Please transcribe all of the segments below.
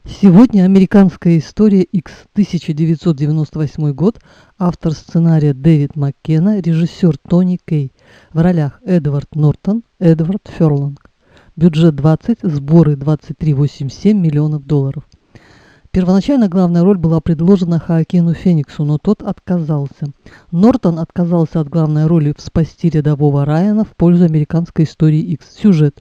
Сегодня американская история X, 1998 год, автор сценария Дэвид Маккена, режиссер Тони Кей. В ролях Эдвард Нортон, Эдвард Ферланг. Бюджет 20, сборы 23,87 миллионов долларов. Первоначально главная роль была предложена Хоакину Фениксу, но тот отказался. Нортон отказался от главной роли в «Спасти рядового Райана» в пользу американской истории X. Сюжет.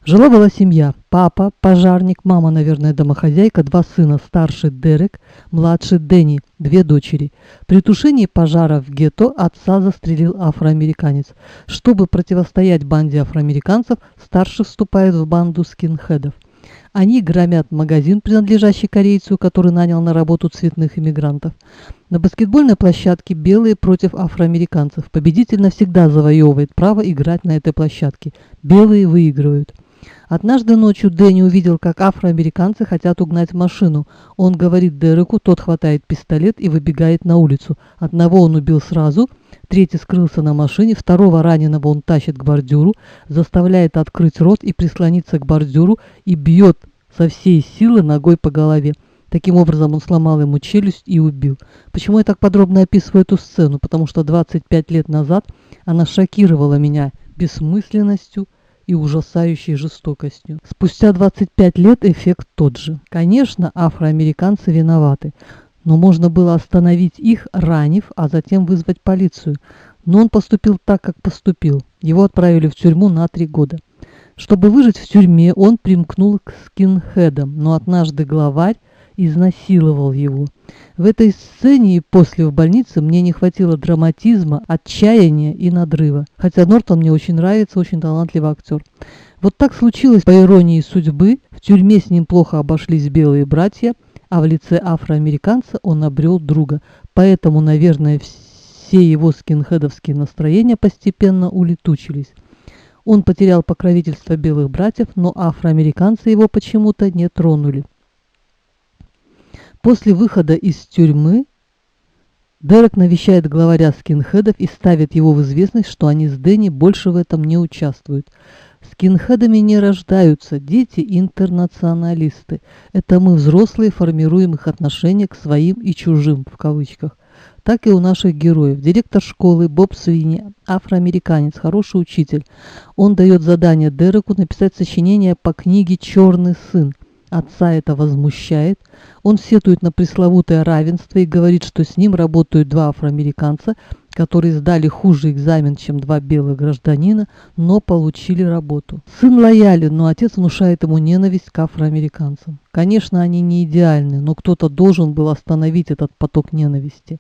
Жила-была семья. Папа, пожарник, мама, наверное, домохозяйка, два сына, старший Дерек, младший Дэнни, две дочери. При тушении пожара в гетто отца застрелил афроамериканец. Чтобы противостоять банде афроамериканцев, старший вступает в банду скинхедов. Они громят магазин, принадлежащий корейцу, который нанял на работу цветных иммигрантов. На баскетбольной площадке белые против афроамериканцев. Победитель навсегда завоевывает право играть на этой площадке. Белые выигрывают. Однажды ночью Дэнни увидел, как афроамериканцы хотят угнать машину. Он говорит Дереку, тот хватает пистолет и выбегает на улицу. Одного он убил сразу, третий скрылся на машине, второго раненого он тащит к бордюру, заставляет открыть рот и прислониться к бордюру и бьет со всей силы ногой по голове. Таким образом он сломал ему челюсть и убил. Почему я так подробно описываю эту сцену? Потому что 25 лет назад она шокировала меня бессмысленностью и ужасающей жестокостью. Спустя 25 лет эффект тот же. Конечно, афроамериканцы виноваты, но можно было остановить их, ранив, а затем вызвать полицию. Но он поступил так, как поступил. Его отправили в тюрьму на 3 года. Чтобы выжить в тюрьме, он примкнул к скинхедам, но однажды главарь изнасиловал его. В этой сцене и после в больнице мне не хватило драматизма, отчаяния и надрыва. Хотя Нортон мне очень нравится, очень талантливый актер. Вот так случилось, по иронии судьбы, в тюрьме с ним плохо обошлись белые братья, а в лице афроамериканца он обрел друга. Поэтому, наверное, все его скинхедовские настроения постепенно улетучились. Он потерял покровительство белых братьев, но афроамериканцы его почему-то не тронули. После выхода из тюрьмы Дерек навещает главаря скинхедов и ставит его в известность, что они с Дэнни больше в этом не участвуют. Скинхедами не рождаются, дети интернационалисты. Это мы, взрослые, формируем их отношение к своим и чужим, в кавычках. Так и у наших героев. Директор школы Боб Свини, афроамериканец, хороший учитель. Он дает задание Дереку написать сочинение по книге «Черный сын». Отца это возмущает. Он сетует на пресловутое равенство и говорит, что с ним работают два афроамериканца, которые сдали хуже экзамен, чем два белых гражданина, но получили работу. Сын лоялен, но отец внушает ему ненависть к афроамериканцам. Конечно, они не идеальны, но кто-то должен был остановить этот поток ненависти.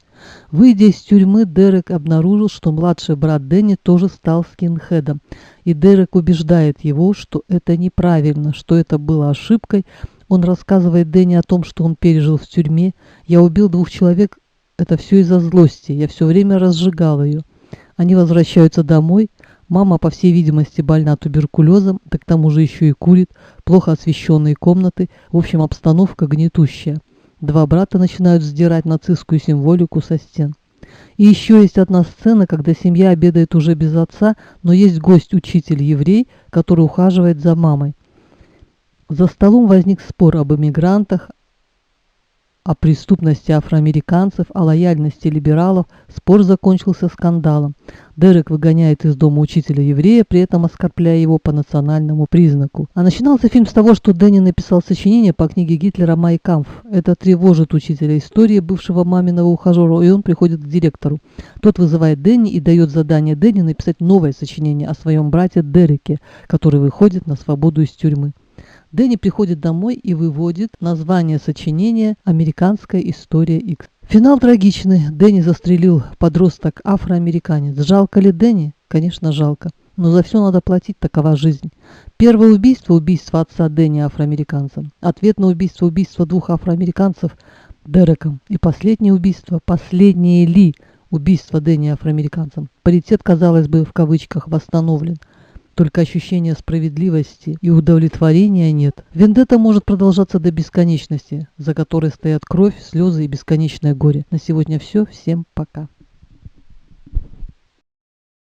Выйдя из тюрьмы, Дерек обнаружил, что младший брат Дэнни тоже стал скинхедом. И Дерек убеждает его, что это неправильно, что это было ошибкой. Он рассказывает Дэнни о том, что он пережил в тюрьме. «Я убил 2 человек. Это все из-за злости. Я все время разжигал ее». Они возвращаются домой. Мама, по всей видимости, больна туберкулезом, да к тому же еще и курит. Плохо освещенные комнаты. В общем, обстановка гнетущая. 2 брата начинают сдирать нацистскую символику со стен. И еще есть одна сцена, когда семья обедает уже без отца, но есть гость-учитель-еврей, который ухаживает за мамой. За столом возник спор об иммигрантах, о преступности афроамериканцев, о лояльности либералов. Спор закончился скандалом. Дерек выгоняет из дома учителя-еврея, при этом оскорбляя его по национальному признаку. А начинался фильм с того, что Дэнни написал сочинение по книге Гитлера «Май кампф». Это тревожит учителя истории, бывшего маминого ухажера, и он приходит к директору. Тот вызывает Дэнни и дает задание Дэнни написать новое сочинение о своем брате Дереке, который выходит на свободу из тюрьмы. Дэнни приходит домой и выводит название сочинения «Американская история X». Финал трагичный. Дэнни застрелил подросток афроамериканец. Жалко ли Дэнни? Конечно, жалко. Но за все надо платить, такова жизнь. Первое убийство – убийство отца Дэнни афроамериканцем. Ответ на убийство 2 афроамериканцев Дереком. И последнее убийство, последнее ли убийство Дэнни афроамериканцем. Паритет, казалось бы, в кавычках, восстановлен. Только ощущения справедливости и удовлетворения нет. Вендетта может продолжаться до бесконечности, за которой стоят кровь, слезы и бесконечное горе. На сегодня все. Всем пока.